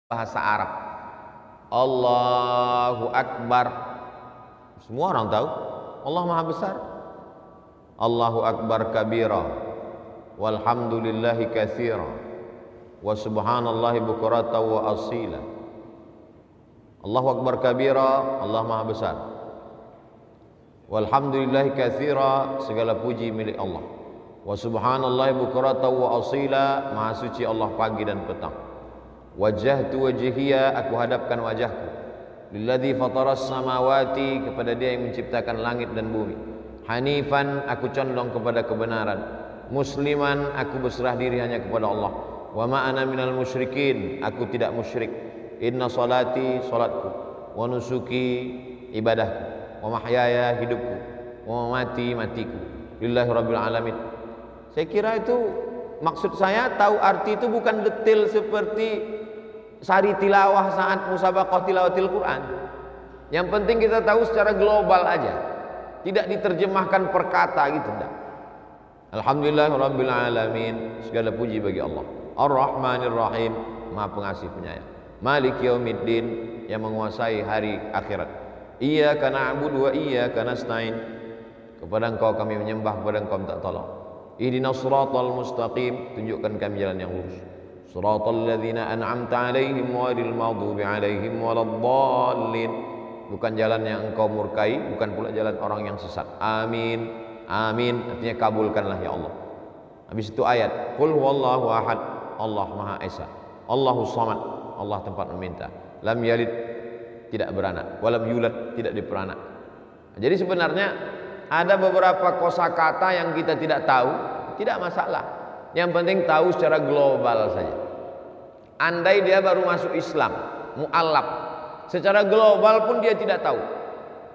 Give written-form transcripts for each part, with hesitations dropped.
bahasa Arab. Allahu Akbar. Semua orang tahu Allah Maha Besar. Allahu Akbar kabira walhamdulillahi katsira wa subhanallahi bukratan wa asila. Allahu Akbar kabira, Allah Maha Besar. Walhamdulillahi katsira, segala puji milik Allah. Wa subhanallahi bukratan wa asila, Maha suci Allah pagi dan petang. Wajjahtu wajhiya, aku hadapkan wajahku lilladzi fataras samawati, kepada Dia yang menciptakan langit dan bumi. Hanifan, aku condong kepada kebenaran. Musliman, aku berserah diri hanya kepada Allah. Wa ma ana minal musyrikin, aku tidak musyrik. Inna salati, salatku, wa nusuki, ibadahku, wa mahyaya, hidupku, wa mamati, matiku, lillahi rabbil alamin. Saya kira itu maksud saya, tahu arti itu bukan detail seperti sari tilawah saat musabaqah tilawatil Quran. Yang penting kita tahu secara global aja, tidak diterjemahkan per kata gitu, enggak. Alhamdulillah rabbil alamin, segala puji bagi Allah. Ar-Rahmanir Rahim, Maha Pengasih Penyayang. Malik Yaumiddin, yang menguasai hari akhirat. Iyyaka na'budu wa iyyaka nasta'in, kepada Engkau kami menyembah, kepada Engkau minta tolong. Ihdinas siratal mustaqim, tunjukkan kami jalan yang lurus. Siratal ladzina an'amta 'alaihim ghairil maghdubi 'alaihim waladdallin, bukan jalan yang Engkau murkai, bukan pula jalan orang yang sesat. Amin. Amin artinya kabulkanlah ya Allah. Habis itu ayat qul huwallahu ahad, Allah Maha Esa. Allahus samad, Allah tempat meminta. Lam yalid, tidak beranak. Walam yulad, tidak diperanak. Jadi sebenarnya ada beberapa kosakata yang kita tidak tahu, tidak masalah. Yang penting tahu secara global saja. Andai dia baru masuk Islam, mu'allaf, secara global pun dia tidak tahu,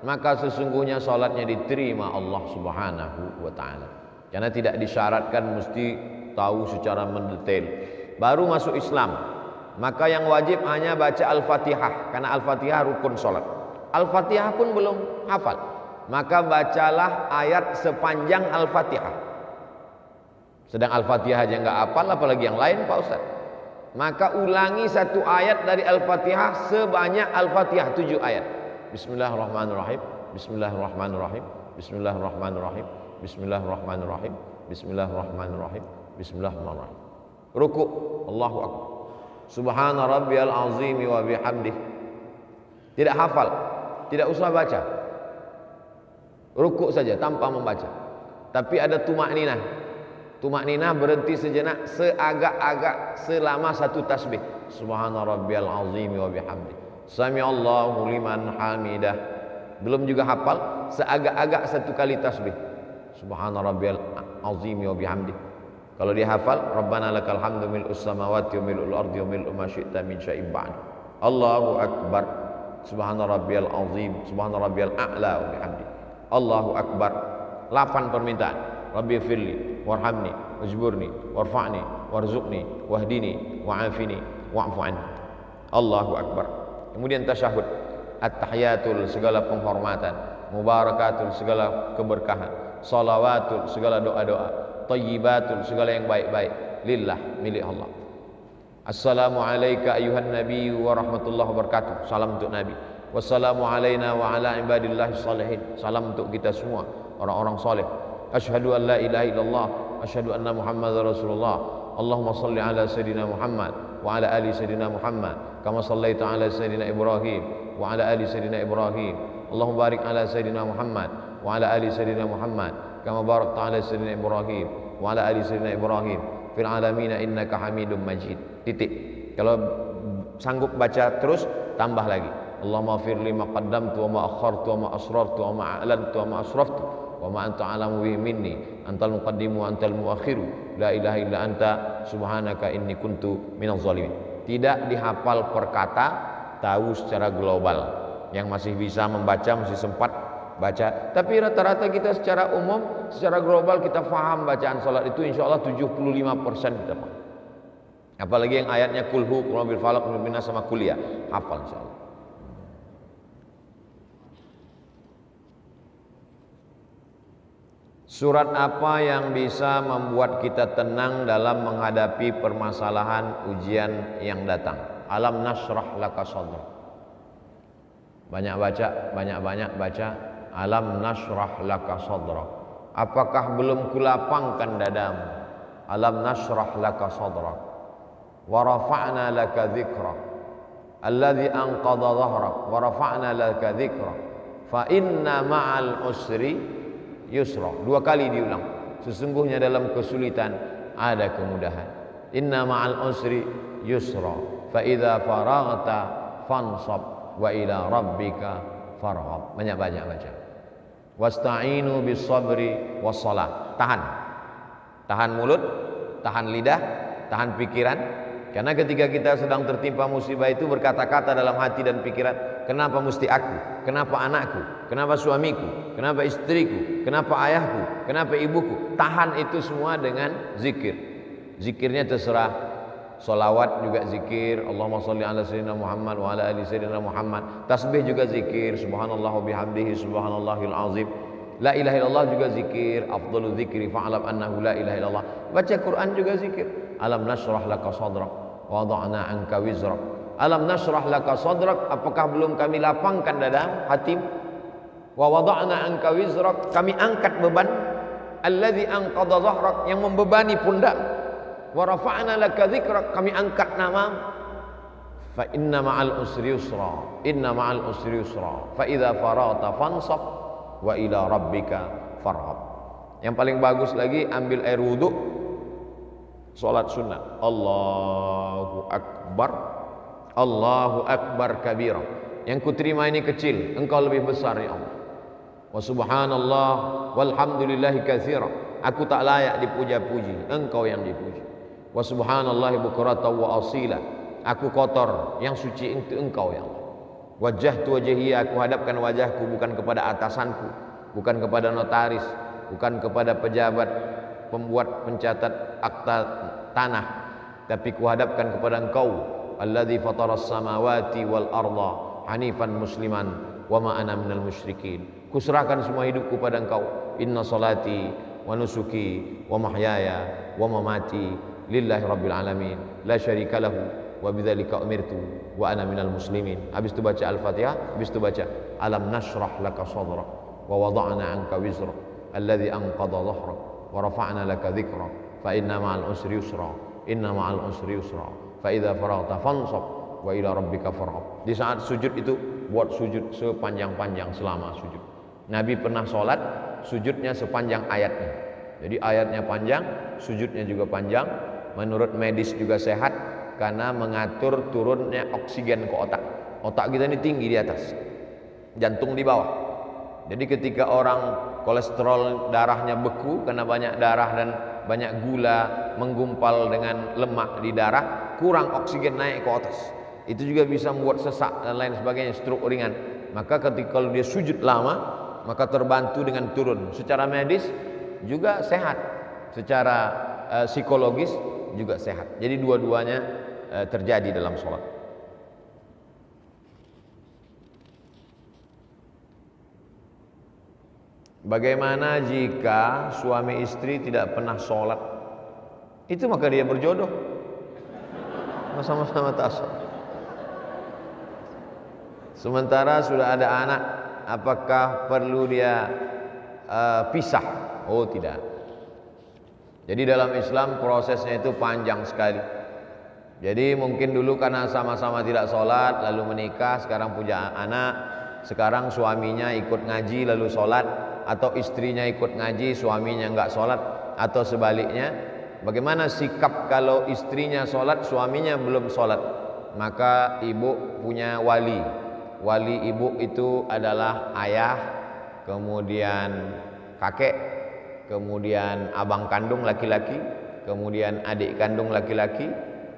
maka sesungguhnya salatnya diterima Allah Subhanahu wa ta'ala. Karena tidak disyaratkan mesti tahu secara mendetail. Baru masuk Islam, maka yang wajib hanya baca Al-Fatihah, karena Al-Fatihah rukun salat. Al-Fatihah pun belum hafal, maka bacalah ayat sepanjang Al-Fatihah. Sedang Al-Fatihah aja nggak hafal, apalagi yang lain Pak Ustaz. Maka ulangi satu ayat dari Al-Fatihah sebanyak Al-Fatihah, 7 ayat. Bismillahirrahmanirrahim, Bismillahirrahmanirrahim, Bismillahirrahmanirrahim, Bismillahirrahmanirrahim, Bismillahirrahmanirrahim, Bismillahirrahmanirrahim. Ruku, Allahu Akbar. Subhana rabbiyal azimi wa bihamdih. Tidak hafal, tidak usah baca. Ruku saja tanpa membaca. Tapi ada tumakninah. Tumakninah berhenti sejenak, seagak-agak selama satu tasbih. Subhana rabbiyal azimi wa bihamdih. Sami Allahu liman hamidah. Belum juga hafal, seagak-agak satu kali tasbih. Subhana rabbiyal azimi wa bihamdih. Kalau dia hafal, Rabbana lakal hamdu mil'us samawati wa mil'ul ardi wa mil'u ma syi'ta min syai'in ba'd. Allahu akbar. Subhana rabbiyal azim, subhana rabbiyal a'la wa bihamdih. Allahu akbar. 8 permintaan. Rabbi firli warhamni wajburni warfa'ni warzuqni wahdini wa'afini wa'fu anni. Allahu akbar. Kemudian tasyahud, at-tahiyatul, segala penghormatan, mubarakatul, segala keberkahan, salawatul, segala doa-doa, thayyibatul, segala yang baik-baik, lillah, milik Allah. Assalamu alayka ayuhan nabi wa rahmatullahi wabarakatuh, salam untuk Nabi. Wassalamu alayna wa ala ibadillahi salihin, salam untuk kita semua orang-orang saleh. Asyhadu an la ilaha illallah, asyhadu anna Muhammadar Rasulullah. Allahumma salli ala sayyidina Muhammad wa ala ali sayyidina Muhammad kama sallaita ala sayyidina Ibrahim wa ala ali sayyidina Ibrahim. Allahumma barik ala sayyidina Muhammad wa ala ali sayyidina Muhammad kama barakta ala sayyidina Ibrahim wa ala ali sayyidina Ibrahim fil alamin innaka Hamidum Majid. Titik. Kalau sanggup baca terus, tambah lagi. Allahumma firli ma qaddamtu wa ma akhartu wa ma asrartu wa ma a'lantu wa ma asraftu wa ma anta alamu bihi minni, antal muqaddimu wa antal muakhiru, la ilaha illa anta subhanaka inni kuntu minaz zalimin. Tidak dihafal per kata, tahu secara global. Yang masih bisa membaca masih sempat baca, tapi rata-rata kita secara umum, secara global kita faham bacaan salat itu insyaallah 75% kita paham. Apalagi yang ayatnya kulhu, qul bil falaq, qul bin nas sama kuliah, hafal insyaallah. Surat apa yang bisa membuat kita tenang dalam menghadapi permasalahan ujian yang datang? Alam nashrah laka sadrak. Banyak-banyak baca alam nashrah laka sadrak. Apakah belum kulapangkan dadamu? Alam nashrah laka sadrak. Wa rafa'na laka dzikrak. Alladzi anqadha dhahrak wa rafa'na laka dzikrak. Fa inna ma'al usri yusra. 2 kali diulang. Sesungguhnya dalam kesulitan ada kemudahan. Inna ma'al usri yusra. Fa idza faraghta fansab wa ila rabbika farghab. Banyak-banyak baca. Wasta'inu bis sabri was shalah. Tahan mulut, tahan lidah, tahan pikiran. Karena ketika kita sedang tertimpa musibah itu berkata-kata dalam hati dan pikiran, kenapa mesti aku? Kenapa anakku? Kenapa suamiku? Kenapa istriku? Kenapa ayahku? Kenapa ibuku? Tahan itu semua dengan zikir. Zikirnya terserah. Salawat juga zikir, Allahumma sholli ala sayyidina Muhammad wa ala ali sayyidina Muhammad. Tasbih juga zikir, subhanallah wa bihamdihi subhanallahil azim. La ilaha illallah juga zikir, afdhalu dzikri fa'lam annahu la ilaha illallah. Baca Quran juga zikir. Alam nashrah laka sadrak wa wada'na 'anka wizrak. Alam nashrah laka sadrak, apakah belum kami lapangkan dada hatimu? Wa wada'na 'anka wizrak, kami angkat beban. Alladzi anqadha dhahrak, yang membebani pundak. Wa rafa'na laka dzikrak, kami angkat namamu. Fa inna ma'al usri yusra. Inna ma'al usri yusra. Fa idza faragta fansab wa ila rabbika farghab. Yang paling bagus lagi, ambil air wudu, salat sunat. Allahu akbar. Allahu akbar kabira. Yang kuterima ini kecil, engkau lebih besar ya Allah. Wa subhanallah walhamdulillahi katsira. Aku tak layak dipuja-puji, engkau yang dipuji. Wa subhanallahi bukratan wa asila. Aku kotor, yang suci itu engkau ya Allah. Wajjahtu wajhiya, aku hadapkan wajahku bukan kepada atasanku, bukan kepada notaris, bukan kepada pejabat pembuat pencatat akta tanah, tapi kuhadapkan kepada engkau. Alladzi fataras samawati wal arda hanifan musliman wa ma ana minal musyrikin. Kuserahkan semua hidupku pada engkau. Inna salati wa nusuki wa mahyaya wa mamati lillahi rabbil alamin la syarika lahu wa bidzalika umirtu wa ana minal muslimin. Habis itu baca Al-Fatihah, habis itu baca alam nashrah laka sadrak wa wada'na 'anka wizrak alladzi anqadha dhahrak wa rafa'na laka dzikrak fa inna ma'al usri yusra. Inna ma'al usri yusra. Fa idza faraghta fansab wa ila rabbika farghab. Di saat sujud itu buat sujud sepanjang-panjang selama sujud. Nabi pernah sholat, sujudnya sepanjang ayatnya. Jadi ayatnya panjang, sujudnya juga panjang. Menurut medis juga sehat, karena mengatur turunnya oksigen ke otak. Otak kita ini tinggi di atas, jantung di bawah. Jadi ketika orang kolesterol darahnya beku karena banyak darah dan banyak gula menggumpal dengan lemak di darah, kurang oksigen naik ke atas. Itu juga bisa membuat sesak dan lain sebagainya, stroke ringan. Maka ketika kalau dia sujud lama, maka terbantu dengan turun. Secara medis juga sehat, secara psikologis juga sehat. Jadi dua-duanya terjadi dalam sholat. Bagaimana jika suami istri tidak pernah sholat? Itu maka dia berjodoh, sama-sama tak sholat. Sementara sudah ada anak, apakah perlu dia pisah? Oh tidak. Jadi dalam Islam prosesnya itu panjang sekali. Jadi mungkin dulu karena sama-sama tidak sholat lalu menikah, sekarang punya anak, sekarang suaminya ikut ngaji lalu sholat, atau istrinya ikut ngaji suaminya enggak sholat, atau sebaliknya. Bagaimana sikap kalau istrinya sholat suaminya belum sholat? Maka ibu punya wali. Wali ibu itu adalah ayah, kemudian kakek, kemudian abang kandung laki-laki, kemudian adik kandung laki-laki,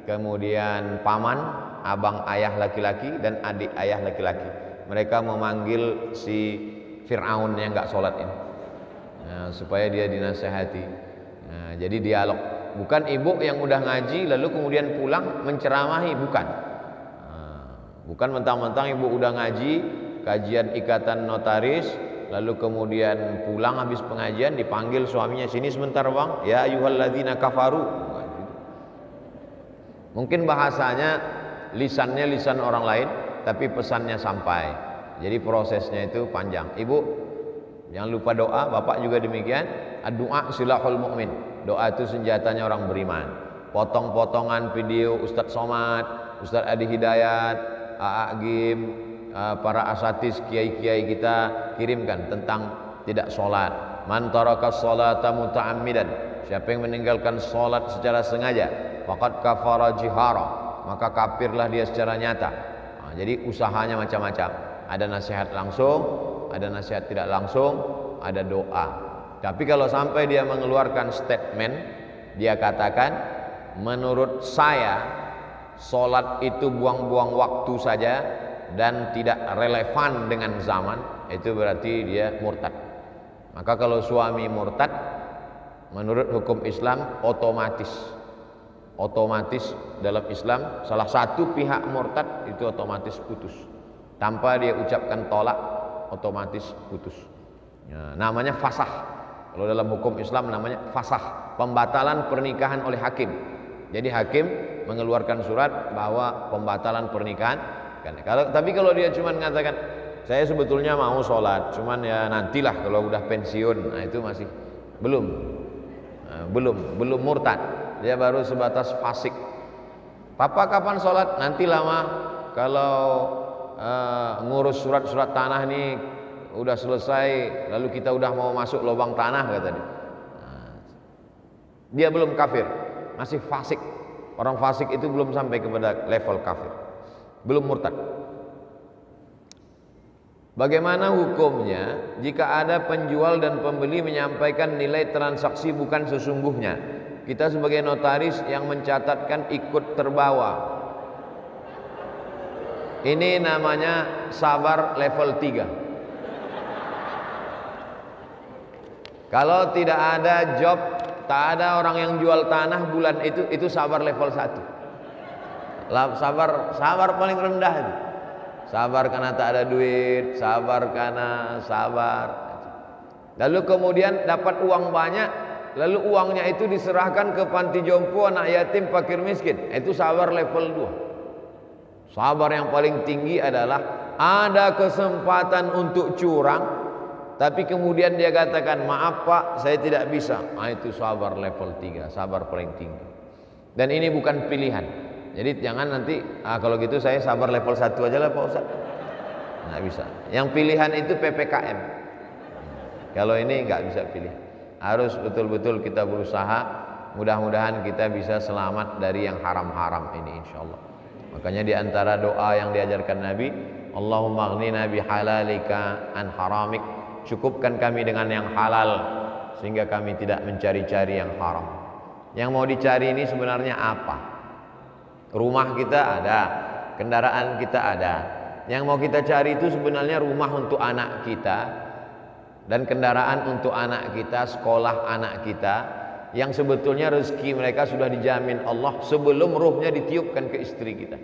kemudian paman, abang ayah laki-laki, dan adik ayah laki-laki. Mereka memanggil si Fir'aun yang enggak sholat ini, nah, supaya dia dinasehati. Nah, jadi dialog. Bukan ibu yang udah ngaji lalu kemudian pulang menceramahi, bukan. Bukan mentang-mentang ibu udah ngaji, kajian ikatan notaris, lalu kemudian pulang habis pengajian dipanggil suaminya, sini sebentar bang, ya ayyuhalladzina kafaru. Mungkin bahasanya lisannya lisan orang lain, tapi pesannya sampai. Jadi prosesnya itu panjang. Ibu, jangan lupa doa. Bapak juga demikian. Doa silahul mukmin. Doa itu senjatanya orang beriman. Potong-potongan video Ustadz Somad, Ustadz Adi Hidayat, Agim, para asatis kiai-kiai kita kirimkan tentang tidak sholat. Man tarakas sholata muta'ammidan, siapa yang meninggalkan sholat secara sengaja, faqad kafara jihara, maka kafirlah dia secara nyata. Jadi usahanya macam-macam. Ada nasihat langsung, ada nasihat tidak langsung, ada doa. Tapi kalau sampai dia mengeluarkan statement, dia katakan, menurut saya sholat itu buang-buang waktu saja dan tidak relevan dengan zaman, itu berarti dia murtad. Maka kalau suami murtad, menurut hukum Islam otomatis dalam Islam salah satu pihak murtad itu otomatis putus. Tanpa dia ucapkan tolak, otomatis putus. Ya, namanya fasah. Kalau dalam hukum Islam namanya fasah, pembatalan pernikahan oleh hakim. Jadi hakim mengeluarkan surat bahwa pembatalan pernikahan. Tapi kalau dia cuma mengatakan saya sebetulnya mau sholat, cuman ya nantilah kalau udah pensiun, nah itu masih belum murtad. Dia baru sebatas fasik. Papa kapan sholat? Nanti lama. Kalau ngurus surat-surat tanah nih udah selesai, lalu kita udah mau masuk lubang tanah kata dia. Dia belum kafir, masih fasik. Orang fasik itu belum sampai kepada level kafir, belum murtad. Bagaimana hukumnya jika ada penjual dan pembeli menyampaikan nilai transaksi bukan sesungguhnya? Kita sebagai notaris yang mencatatkan ikut terbawa. Ini namanya sabar level 3. Kalau tidak ada job, tak ada orang yang jual tanah bulan itu sabar level 1. Sabar paling rendah itu. Sabar karena tak ada duit, sabar karena sabar. Lalu kemudian dapat uang banyak, lalu uangnya itu diserahkan ke panti jompo, anak yatim, fakir miskin. Itu sabar level 2. Sabar yang paling tinggi adalah ada kesempatan untuk curang, tapi kemudian dia katakan, maaf pak, saya tidak bisa. Nah, itu sabar level 3, sabar paling tinggi. Dan ini bukan pilihan. Jadi jangan nanti, kalau gitu saya sabar level 1 aja lah Pak Ustaz. Nggak bisa. Yang pilihan itu PPKM. Kalau ini nggak bisa pilih. Harus betul-betul kita berusaha. Mudah-mudahan kita bisa selamat dari yang haram-haram ini insyaallah. Makanya di antara doa yang diajarkan Nabi, Allahumma aghnina bihalalika an haramik. Cukupkan kami dengan yang halal sehingga kami tidak mencari-cari yang haram. Yang mau dicari ini sebenarnya apa? Rumah kita ada, kendaraan kita ada. Yang mau kita cari itu sebenarnya rumah untuk anak kita dan kendaraan untuk anak kita, sekolah anak kita, yang sebetulnya rezeki mereka sudah dijamin Allah sebelum ruhnya ditiupkan ke istri kita.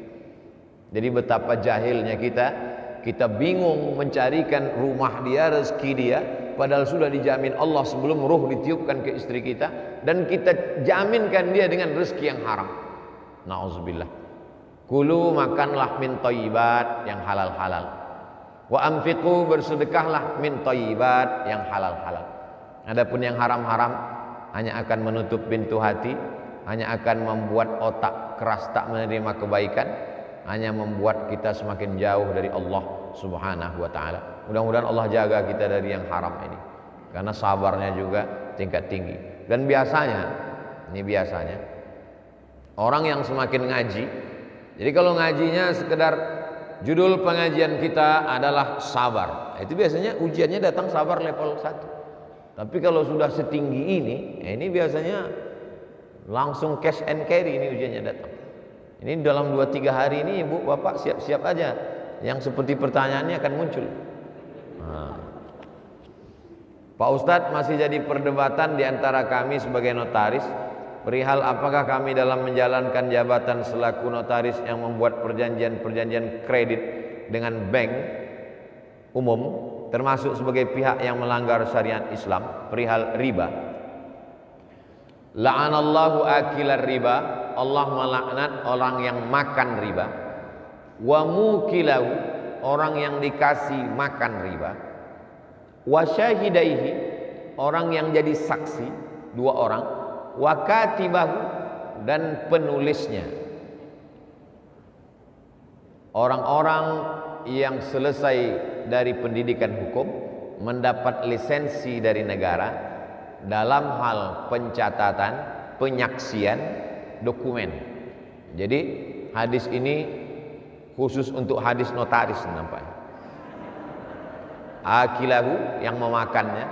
Jadi betapa jahilnya kita bingung mencarikan rumah dia, rezeki dia, padahal sudah dijamin Allah sebelum ruh ditiupkan ke istri kita, dan kita jaminkan dia dengan rezeki yang haram. Na'udzubillah. Kulu, makanlah min thayyibat, yang halal-halal. Wa anfiqu, bersedekahlah min thayyibat, yang halal-halal. Adapun yang haram-haram hanya akan menutup pintu hati, hanya akan membuat otak keras tak menerima kebaikan, hanya membuat kita semakin jauh dari Allah Subhanahu wa taala. Mudah-mudahan Allah jaga kita dari yang haram ini. Karena sabarnya juga tingkat tinggi. Dan biasanya orang yang semakin ngaji, jadi kalau ngajinya sekedar judul pengajian kita adalah sabar, itu biasanya ujiannya datang sabar level 1. Tapi kalau sudah setinggi ini biasanya langsung cash and carry, ini ujiannya datang. Ini dalam 2-3 hari ini ibu bapak siap-siap aja, yang seperti pertanyaannya akan muncul. Pak Ustadz, masih jadi perdebatan di antara kami sebagai notaris perihal apakah kami dalam menjalankan jabatan selaku notaris yang membuat perjanjian-perjanjian kredit dengan bank umum termasuk sebagai pihak yang melanggar syariat Islam perihal riba. La'anallahu akilar riba, Allah melaknat orang yang makan riba. wa mukilahu, orang yang dikasih makan riba, wa syahidaihi, orang yang jadi saksi, dua orang, wa katibahu, dan penulisnya. Orang-orang yang selesai dari pendidikan hukum mendapat lisensi dari negara dalam hal pencatatan, penyaksian, dokumen. Jadi hadis ini khusus untuk hadis notaris nampaknya. Akilahu, yang memakannya,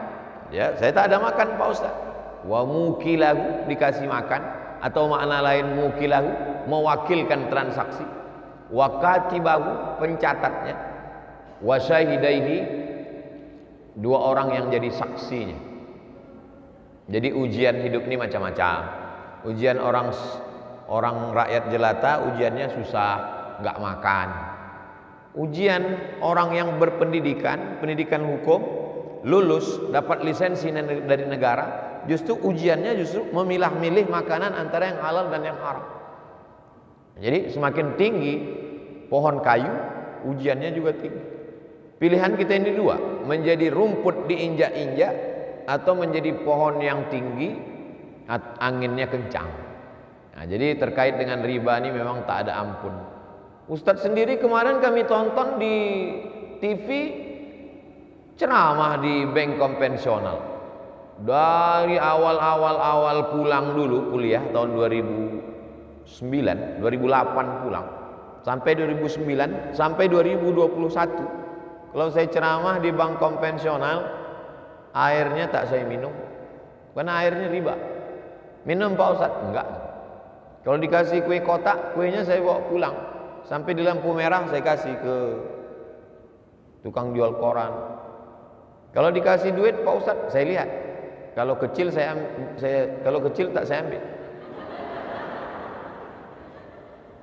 ya saya tak ada makan Pak Ustaz. Wa mukilahu, dikasih makan, atau makna lain mukilahu, mewakilkan transaksi. Wa katibahu, pencatatnya. Wa syahidaihi, dua orang yang jadi saksinya. Jadi ujian hidup ini macam-macam. Ujian orang rakyat jelata, ujiannya susah, nggak makan. Ujian orang yang berpendidikan, pendidikan hukum, lulus, dapat lisensi dari negara, justru ujiannya justru memilah-milih makanan antara yang halal dan yang haram. Jadi semakin tinggi pohon kayu, ujiannya juga tinggi. Pilihan kita ini dua, menjadi rumput diinjak-injak atau menjadi pohon yang tinggi, anginnya kencang. Nah, jadi terkait dengan riba ini memang tak ada ampun. Ustadz sendiri kemarin kami tonton di TV ceramah di bank konvensional. Dari awal pulang dulu kuliah tahun 2008 pulang sampai 2009 sampai 2021. Kalau saya ceramah di bank konvensional, airnya tak saya minum karena airnya riba. Minum Pak Ustadz? Enggak. Kalau dikasih kue kotak, kuenya saya bawa pulang. Sampai di lampu merah saya kasih ke tukang jual koran. Kalau dikasih duit Pak Ustadz, saya lihat. Kalau kecil kalau kecil tak saya ambil.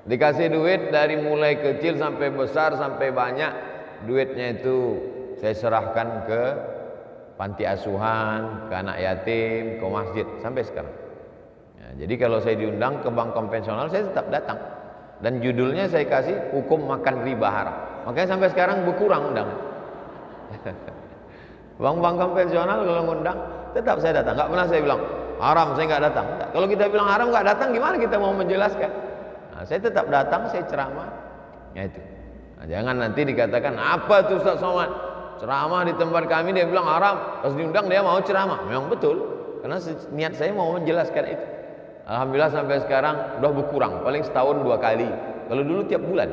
Dikasih duit dari mulai kecil sampai besar sampai banyak, duitnya itu saya serahkan ke panti asuhan, ke anak yatim, ke masjid sampai sekarang. Ya, jadi kalau saya diundang ke bank konvensional, saya tetap datang. Dan judulnya saya kasih hukum makan riba haram. Makanya sampai sekarang berkurang undangan. Bank-bank konvensional kalau ngundang tetap saya datang. Nggak pernah saya bilang haram, saya nggak datang. Nggak. Kalau kita bilang haram nggak datang, gimana kita mau menjelaskan? Nah, saya tetap datang, saya ceramah. Ya itu. Nah, jangan nanti dikatakan apa tuh Ustaz Somad ceramah di tempat kami dia bilang haram, pas diundang dia mau ceramah. Memang betul, karena niat saya mau menjelaskan itu. Alhamdulillah sampai sekarang udah berkurang, paling setahun 2 kali. Kalau dulu tiap bulan.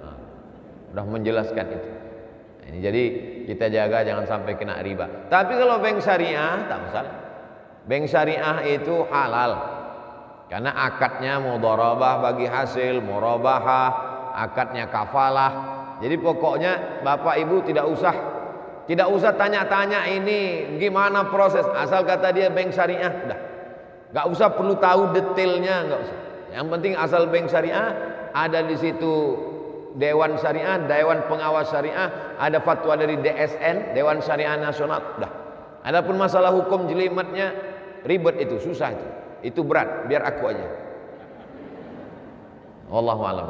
Nah, udah menjelaskan itu. Nah, ini jadi kita jaga jangan sampai kena riba. Tapi kalau bank syariah tak masalah. Bank syariah itu halal. Karena akadnya mudharabah bagi hasil, murabahah, akadnya kafalah. Jadi pokoknya Bapak Ibu tidak usah tanya-tanya ini gimana proses, asal kata dia bank syariah udah. Gak usah perlu tahu detailnya, gak usah. Yang penting asal bank syariah, ada di situ Dewan Syariah, Dewan Pengawas Syariah, ada fatwa dari DSN, Dewan Syariah Nasional, udah. Adapun masalah hukum jelimetnya ribet itu, susah itu berat, biar aku aja. Wallahu a'lam.